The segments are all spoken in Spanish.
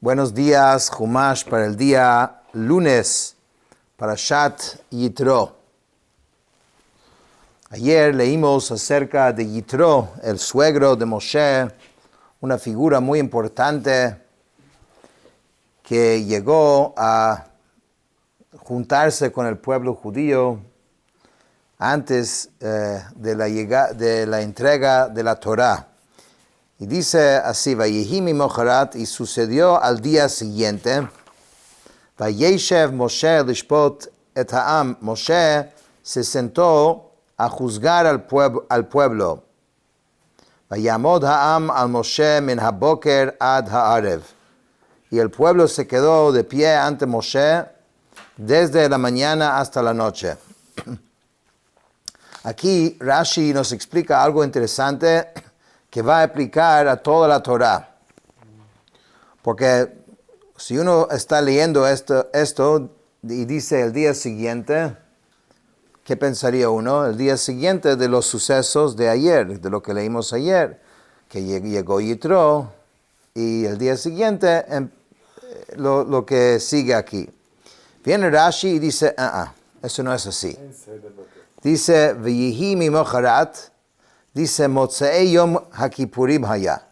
Buenos días, Humash, para el día lunes, Parashat Yitro. Ayer leímos acerca de Yitro, el suegro de Moshe, una figura muy importante que llegó a juntarse con el pueblo judío antes de la entrega de la Torá. Y dice así, Vayehi mimocharat, y sucedió al día siguiente, Vayeshev Moshe lishpot et ha'am, Moshe se sentó a juzgar al pueblo. Vayamod ha'am al Moshe min haboker ad ha'arev. Y el pueblo se quedó de pie ante Moshe desde la mañana hasta la noche. Aquí Rashi nos explica algo interesante que va a aplicar a toda la Torá. Porque si uno está leyendo esto y dice el día siguiente, ¿qué pensaría uno? El día siguiente de los sucesos de ayer, de lo que leímos ayer, que llegó Yitro, y el día siguiente lo que sigue aquí. Viene Rashi y dice, eso no es así. Dice, V'yihi mimocharat, dice, Motzei Yom HaKippurim haya.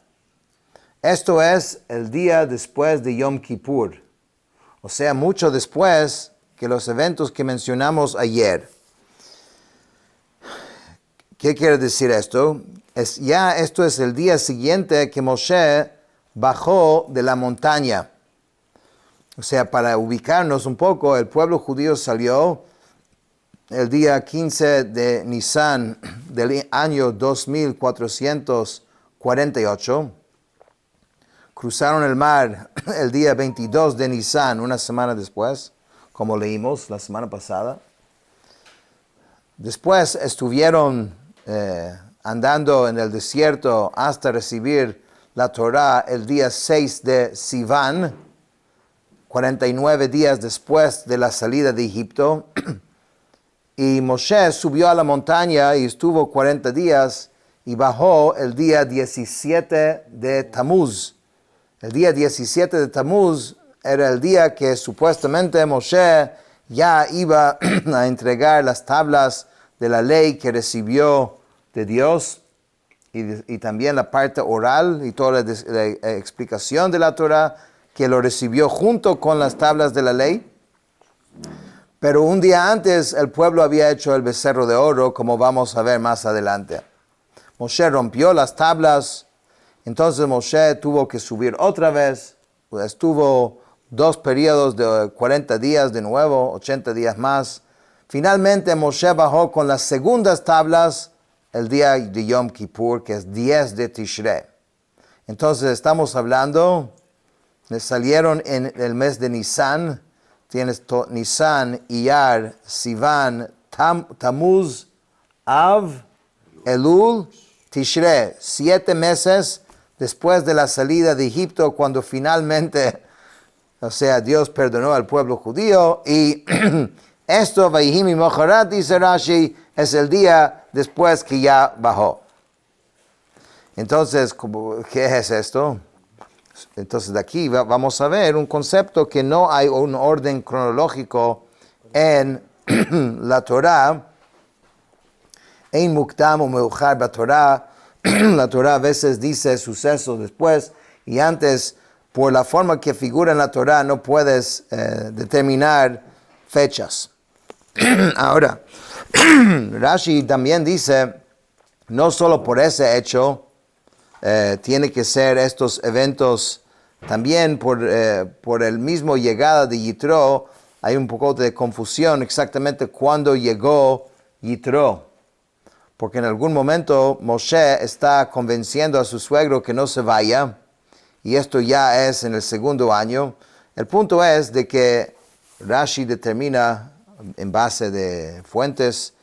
Esto es el día después de Yom Kippur. O sea, mucho después que los eventos que mencionamos ayer. ¿Qué quiere decir esto? Esto es el día siguiente que Moshe bajó de la montaña. O sea, para ubicarnos un poco, el pueblo judío salió el día 15 de Nisan del año 2448. Cruzaron el mar el día 22 de Nisan, una semana después, como leímos la semana pasada. Después estuvieron andando en el desierto hasta recibir la Torá el día 6 de Sivan, 49 días después de la salida de Egipto. Y Moshe subió a la montaña y estuvo 40 días y bajó el día 17 de Tamuz. El día 17 de Tamuz era el día que supuestamente Moshe ya iba a entregar las tablas de la ley que recibió de Dios y también la parte oral y toda la explicación de la Torah que lo recibió junto con las tablas de la ley. Pero un día antes el pueblo había hecho el becerro de oro, como vamos a ver más adelante. Moshe rompió las tablas, entonces Moshe tuvo que subir otra vez. Estuvo 2 periodos de 40 días de nuevo, 80 días más. Finalmente Moshe bajó con las segundas tablas el día de Yom Kippur, que es 10 de Tishrei. Entonces estamos hablando, salieron en el mes de Nisan. Tienes Nisan, Iyar, Sivan, Tamuz, Av, Elul, Tishrei. 7 meses después de la salida de Egipto, cuando finalmente, Dios perdonó al pueblo judío. Y esto, Vayihim y Mocharat, dice Rashi, es el día después que ya bajó. Entonces, ¿qué es esto? Entonces de aquí vamos a ver un concepto que no hay un orden cronológico en la Torá. Ein mukdam u meuchar b'Torá. La Torá a veces dice sucesos después y antes. Por la forma que figura en la Torá no puedes determinar fechas. Ahora, Rashi también dice, no solo por ese hecho, tiene que ser estos eventos también por el mismo llegada de Yitro. Hay un poco de confusión exactamente cuándo llegó Yitro, porque en algún momento Moshe está convenciendo a su suegro que no se vaya, y esto ya es en el segundo año. El punto es de que Rashi determina en base de fuentes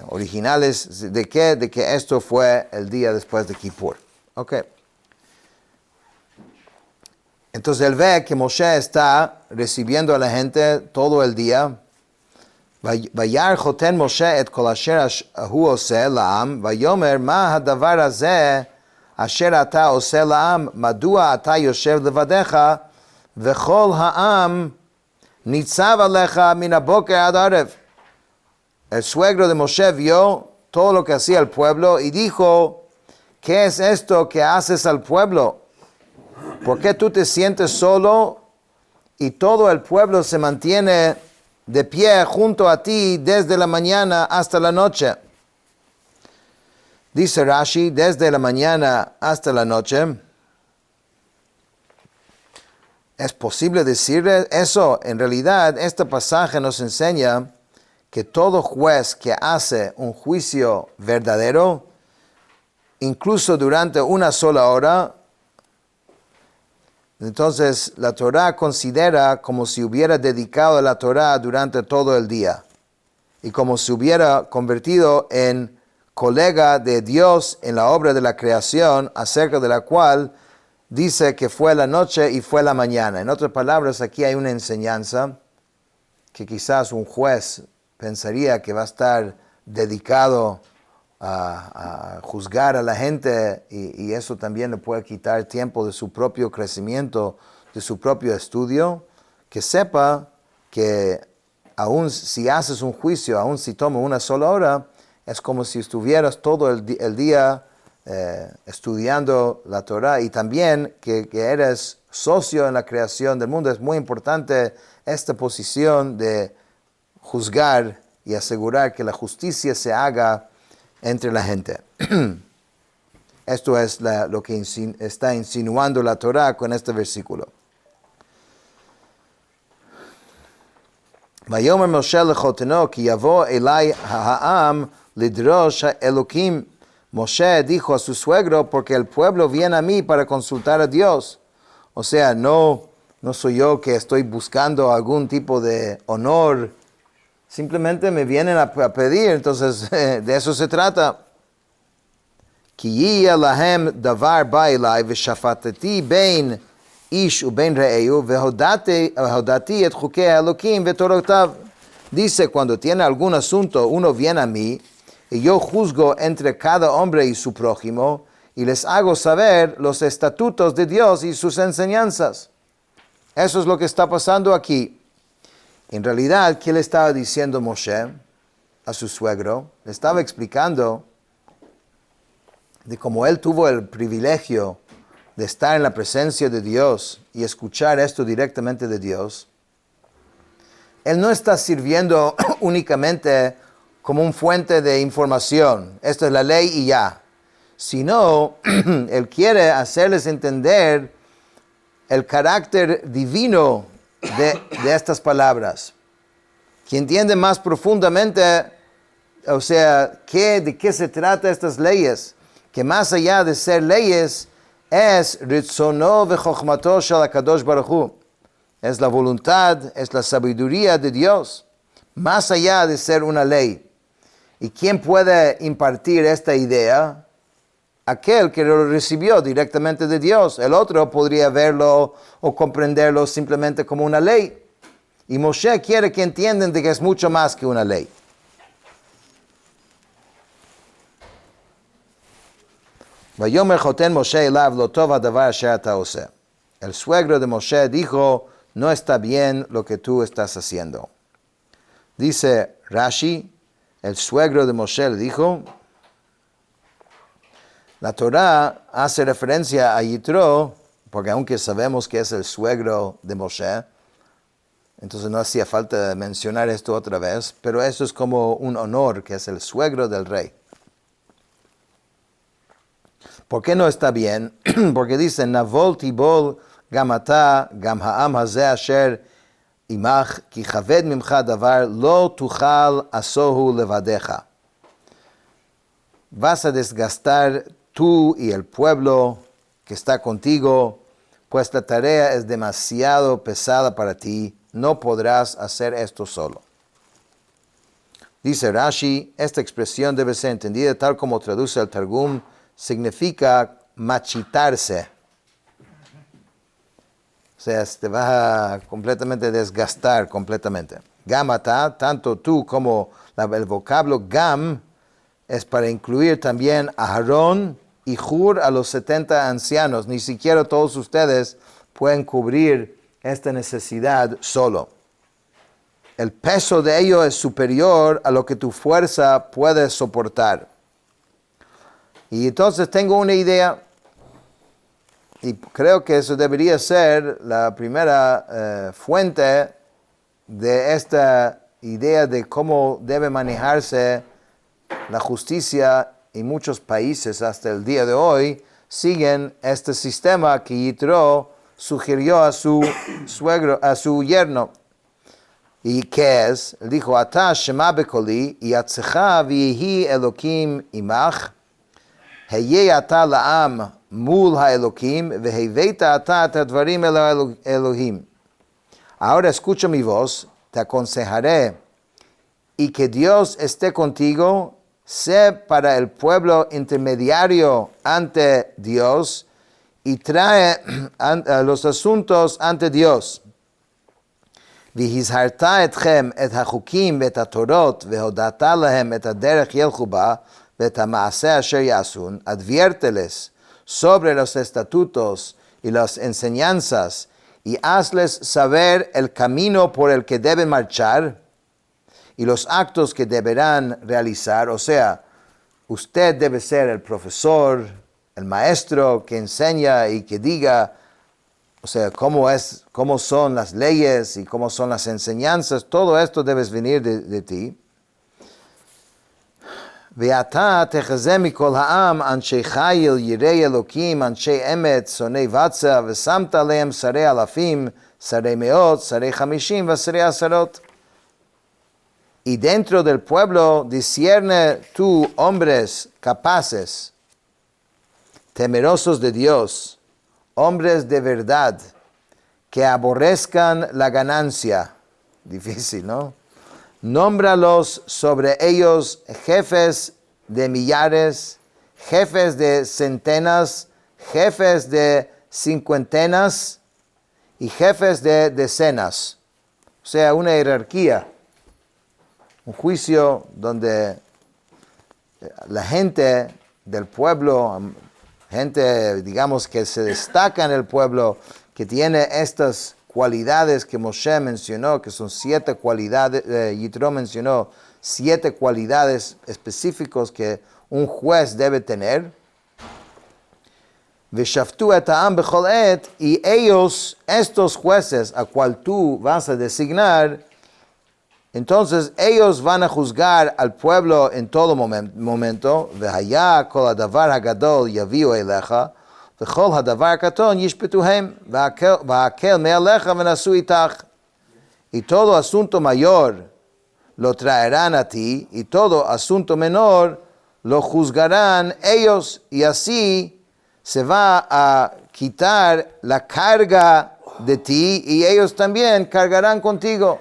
originales de que esto fue el día después de Kippur. Okay. Entonces él ve que Moshe está recibiendo a la gente todo el día. Vayar choten Moshe et kol asher hu oseh la'am, vayomer ma hadavar hazeh asher ata oseh la'am, madua ata yoshev levadecha V'chol ha'am nitzav alecha min haboker ad arev. El suegro de Moshe vio todo lo que hacía el pueblo y dijo, ¿qué es esto que haces al pueblo? ¿Por qué tú te sientes solo y todo el pueblo se mantiene de pie junto a ti desde la mañana hasta la noche? Dice Rashi, desde la mañana hasta la noche. ¿Es posible decir eso? En realidad, este pasaje nos enseña que todo juez que hace un juicio verdadero, incluso durante una sola hora, entonces la Torah considera como si hubiera dedicado la Torah durante todo el día y como si hubiera convertido en colega de Dios en la obra de la creación, acerca de la cual dice que fue la noche y fue la mañana. En otras palabras, aquí hay una enseñanza que quizás un juez pensaría que va a estar dedicado a juzgar a la gente y eso también le puede quitar tiempo de su propio crecimiento, de su propio estudio, que sepa que aun si haces un juicio, aun si toma una sola hora, es como si estuvieras todo el día estudiando la Torah, y también que eres socio en la creación del mundo. Es muy importante esta posición de juzgar y asegurar que la justicia se haga entre la gente. Esto es lo que está insinuando la Torah con este versículo. Vayomer Moshe lechoteno ki yavo elai ha'am lidrosh Elokim. Moshe dijo a su suegro, porque el pueblo viene a mí para consultar a Dios. O sea, no soy yo que estoy buscando algún tipo de honor. Simplemente me vienen a pedir, entonces de eso se trata. Ki yiyeh lahem davar ba elai v'shafatati bein ish ubein re'eu v'hodati et chukei Elokim v'torotav. Dice, cuando tiene algún asunto, uno viene a mí, y yo juzgo entre cada hombre y su prójimo, y les hago saber los estatutos de Dios y sus enseñanzas. Eso es lo que está pasando aquí. En realidad, ¿qué le estaba diciendo Moshe a su suegro? Le estaba explicando de cómo él tuvo el privilegio de estar en la presencia de Dios y escuchar esto directamente de Dios. Él no está sirviendo únicamente como un fuente de información. Esta es la ley y ya. Sino, él quiere hacerles entender el carácter divino de estas palabras. Que entiende más profundamente, o sea, de qué se trata estas leyes. Que más allá de ser leyes, es Ritzono v'chochmato shel HaKadosh Baruch Hu. Es la voluntad, es la sabiduría de Dios. Más allá de ser una ley. ¿Y quién puede impartir esta idea? Aquel que lo recibió directamente de Dios. El otro podría verlo o comprenderlo simplemente como una ley. Y Moshe quiere que entiendan de que es mucho más que una ley. Vayomer choten Moshe elav lo tov hadavar asher ata oseh. El suegro de Moshe dijo, no está bien lo que tú estás haciendo. Dice Rashi, el suegro de Moshe le dijo, la Torah hace referencia a Yitro, porque aunque sabemos que es el suegro de Moshe, entonces no hacía falta mencionar esto otra vez, pero eso es como un honor, que es el suegro del rey. ¿Por qué no está bien? Porque dice, Navol tibol gamata gam ha'am hazeh asher imach ki chaved mimcha davar lo tuchal asohu levadeja. Vas a desgastar tú y el pueblo que está contigo, pues la tarea es demasiado pesada para ti, no podrás hacer esto solo. Dice Rashi, esta expresión debe ser entendida tal como traduce el Targum, significa machitarse. O sea, te va a completamente desgastar completamente. Gamata, tanto tú como el vocablo gam, es para incluir también a Aarón y Hur a los 70 ancianos. Ni siquiera todos ustedes pueden cubrir esta necesidad solo. El peso de ello es superior a lo que tu fuerza puede soportar. Y entonces tengo una idea, y creo que eso debería ser la primera fuente de esta idea de cómo debe manejarse la justicia, y muchos países hasta el día de hoy siguen este sistema que Yitro sugirió a su suegro, a su yerno. ¿Y qué es? Él dijo, Ata shema bekoli, yatzecha v'yehi Elokim imach, heye ata la'am mul ha'elokim, v'heveita ata et advarim el Elohim. Ahora escucha mi voz, te aconsejaré, y que Dios esté contigo, sé para el pueblo intermediario ante Dios, y trae los asuntos ante Dios. והזהרת אתכם את החוקים ואת התורות, והודעת להם את הדרך ילכו בה, ואת המעשה אשר יעשון, adviérteles sobre los estatutos y las enseñanzas, y hazles saber el camino por el que deben marchar, y los actos que deberán realizar. O sea, usted debe ser el profesor, el maestro que enseña y que diga, o sea, cómo son las leyes y cómo son las enseñanzas. Todo esto debe venir de ti. ואתה תחזה מכל העם אנשי חיל, יראי אלוקים, אנשי אמת, שונאי בצע, ושמת עליהם שרי אלפים, שרי מאות, שרי 50 ושרי עשרות. Y dentro del pueblo discierne tú hombres capaces, temerosos de Dios, hombres de verdad, que aborrezcan la ganancia. Difícil, ¿no? Nómbralos sobre ellos jefes de millares, jefes de centenas, jefes de cincuentenas y jefes de decenas. O sea, una jerarquía, un juicio donde la gente del pueblo, gente, digamos, que se destaca en el pueblo, que tiene estas cualidades que Moshe mencionó, que son 7 cualidades, Yitro mencionó 7 cualidades específicas que un juez debe tener. Veshaftu et ha'am bechol et, y ellos, estos jueces a cual tú vas a designar, entonces ellos van a juzgar al pueblo en todo momento. Vehaya kol hadavar hagadol yaviu elecha, vechol hadavar katon yishpetuhem, va'akel me'alecha v'nasu itach. Y todo asunto mayor lo traerán a ti, y todo asunto menor lo juzgarán ellos, y así se va a quitar la carga de ti, y ellos también cargarán contigo.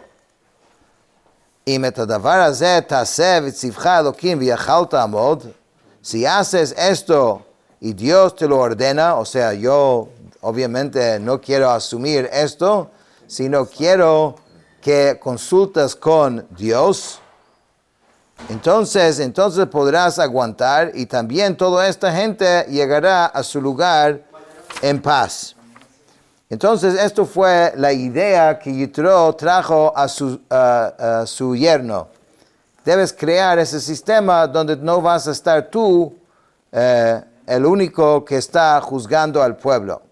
Y metadavar hazeh taseh v'tzivcha Elokim v'yachalta amod. Si haces esto y Dios te lo ordena, o sea, yo obviamente no quiero asumir esto, sino quiero que consultas con Dios, entonces podrás aguantar, y también toda esta gente llegará a su lugar en paz. Entonces, esto fue la idea que Yitro trajo a su yerno. Debes crear ese sistema donde no vas a estar tú el único que está juzgando al pueblo.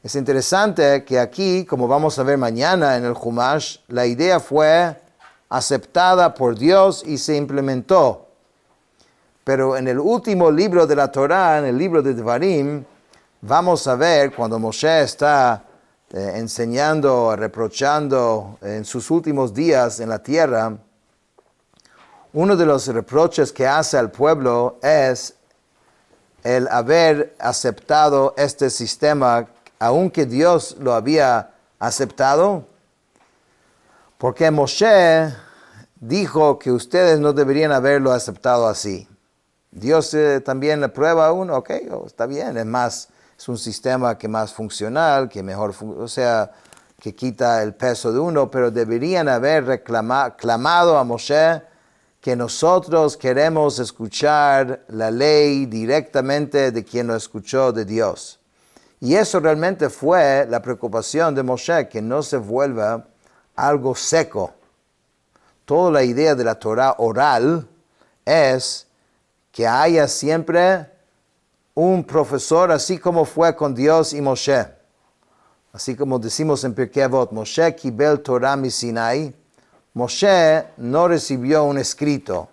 Es interesante que aquí, como vamos a ver mañana en el Humash, la idea fue aceptada por Dios y se implementó. Pero en el último libro de la Torá, en el libro de Devarim, vamos a ver cuando Moshe está enseñando, reprochando en sus últimos días en la tierra, uno de los reproches que hace al pueblo es el haber aceptado este sistema, aunque Dios lo había aceptado, porque Moshe dijo que ustedes no deberían haberlo aceptado así. Dios también aprueba a uno, ok, está bien, es un sistema que más funcional, que mejor, o sea, que quita el peso de uno, pero deberían haber clamado a Moshe que nosotros queremos escuchar la ley directamente de quien lo escuchó de Dios. Y eso realmente fue la preocupación de Moshe, que no se vuelva algo seco. Toda la idea de la Torah oral es que haya siempre un profesor, así como fue con Dios y Moshe. Así como decimos en Pirkei Avot, Moshe kibel Torah mi Sinai. Moshe no recibió un escrito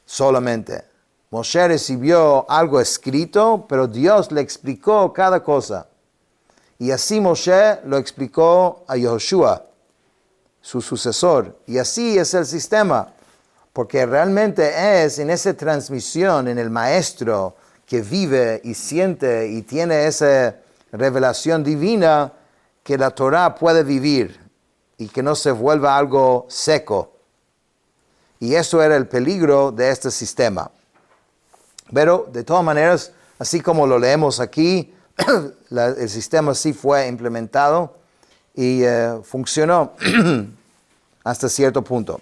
solamente. Moshe recibió algo escrito, pero Dios le explicó cada cosa. Y así Moshe lo explicó a Yehoshua, su sucesor. Y así es el sistema, porque realmente es en esa transmisión, en el maestro que vive y siente y tiene esa revelación divina, que la Torah puede vivir y que no se vuelva algo seco. Y eso era el peligro de este sistema. Pero de todas maneras, así como lo leemos aquí, el sistema sí fue implementado y funcionó hasta cierto punto.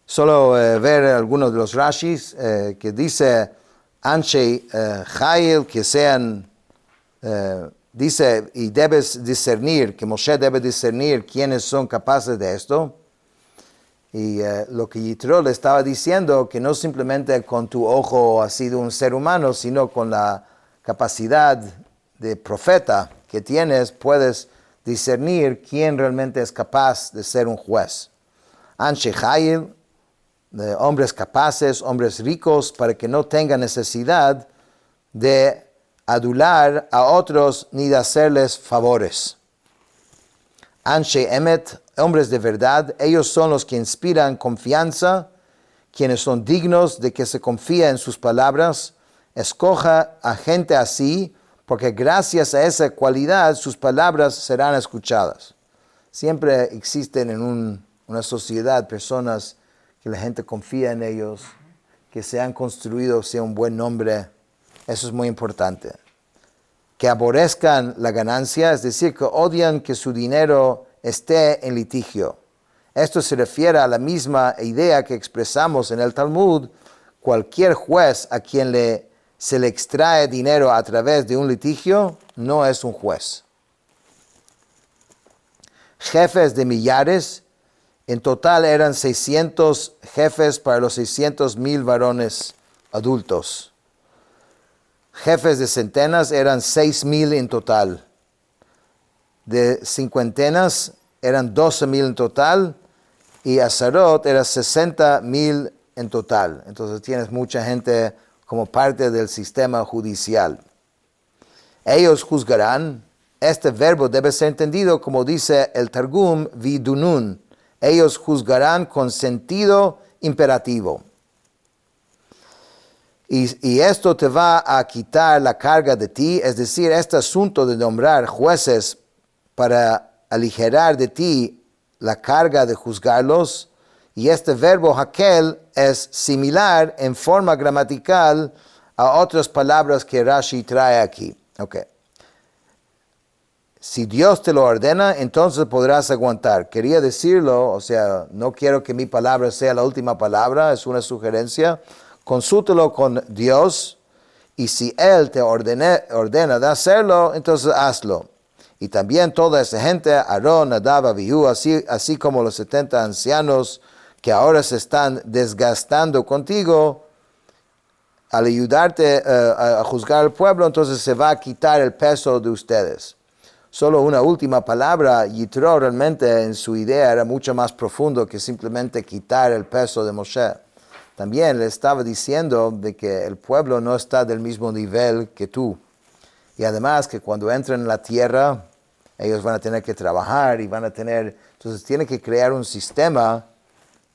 Solo ver algunos de los Rashis que dice Anshe Chayil, que sean, dice, y debes discernir, que Moshe debe discernir quiénes son capaces de esto. Y lo que Yitro le estaba diciendo, que no simplemente con tu ojo has sido un ser humano, sino con la capacidad de profeta que tienes, puedes discernir quién realmente es capaz de ser un juez. Anshe Chayil, de hombres capaces, hombres ricos, para que no tengan necesidad de adular a otros ni de hacerles favores. Anshe Emet, hombres de verdad, ellos son los que inspiran confianza, quienes son dignos de que se confíe en sus palabras. Escoja a gente así, porque gracias a esa cualidad sus palabras serán escuchadas. Siempre existen en una sociedad personas que la gente confía en ellos, que se han construido sea un buen nombre. Eso es muy importante. Que aborrezcan la ganancia, es decir, que odian que su dinero esté en litigio. Esto se refiere a la misma idea que expresamos en el Talmud. Cualquier juez a quien se le extrae dinero a través de un litigio no es un juez. Jefes de millares, en total eran 600 jefes para los 600,000 varones adultos. Jefes de centenas eran 6,000 en total. De cincuentenas eran 12,000 en total. Y Azarot era 60,000 en total. Entonces tienes mucha gente como parte del sistema judicial. Ellos juzgarán. Este verbo debe ser entendido como dice el Targum vidunun. Ellos juzgarán con sentido imperativo. Y esto te va a quitar la carga de ti, es decir, este asunto de nombrar jueces para aligerar de ti la carga de juzgarlos. Y este verbo hakel es similar en forma gramatical a otras palabras que Rashi trae aquí. Okay. Si Dios te lo ordena, entonces podrás aguantar. Quería decirlo, o sea, no quiero que mi palabra sea la última palabra, es una sugerencia. Consúltalo con Dios y si Él te ordena de hacerlo, entonces hazlo. Y también toda esa gente, Aarón, Nadab, Abihu, así como los 70 ancianos que ahora se están desgastando contigo, al ayudarte a juzgar al pueblo, entonces se va a quitar el peso de ustedes. Solo una última palabra, Yitro realmente en su idea era mucho más profundo que simplemente quitar el peso de Moshe. También le estaba diciendo de que el pueblo no está del mismo nivel que tú. Y además que cuando entren en la tierra, ellos van a tener que trabajar y van a tener... Entonces tiene que crear un sistema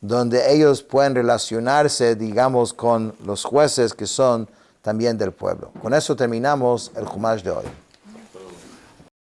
donde ellos pueden relacionarse, digamos, con los jueces que son también del pueblo. Con eso terminamos el Jumash de hoy.